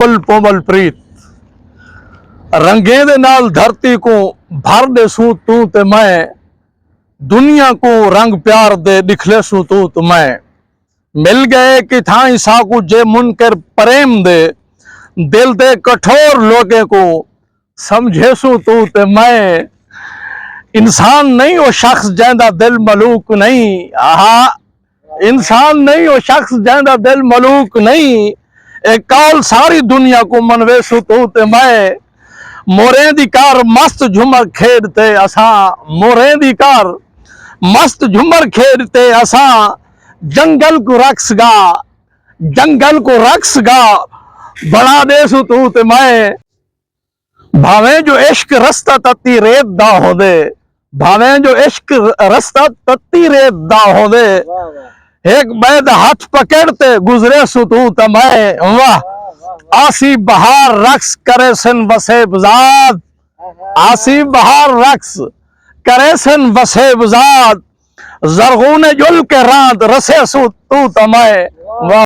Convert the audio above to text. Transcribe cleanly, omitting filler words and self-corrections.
पल पोमल प्रीत रंगे दे नाल धरती को भर दे सू तू ते मैं, दुनिया को रंग प्यार दे दिखले सू तू ते मैं। मिल गए कि थाई साकू जे मुनकर प्रेम दे, दिल दे कठोर लोगे को समझे सू तू ते मैं। इंसान नहीं वो शख्स जैंदा दिल मलूक नहीं, आहा इंसान नहीं वो शख्स जैंदा दिल मलूक नहीं। एक काल सारी दुनिया को मनवे सू तू ते मैं। मोरे दी कार मस्त झुमर खेड़ते असा, मोरे दी कार मस्त झुमर खेड़ते असा। जंगल को रक्स गा, जंगल को रक्स गा बड़ा दे सू तू ते मैं। भावे जो इश्क रस्ता तत्ती रेत दा हो दे, भावे जो इश्क रस्ता तत्ती रेत दा हो दे। एक बैद हाथ पकड़ते गुजरे सू तू ते मैं। वाह आसी बहार रक्स करे सन बसे बुजाद, आसी बहार रक्स करे सन बसे बुजाद। जरगूने जुल के रात रसे सू तू ते मैं। वाह।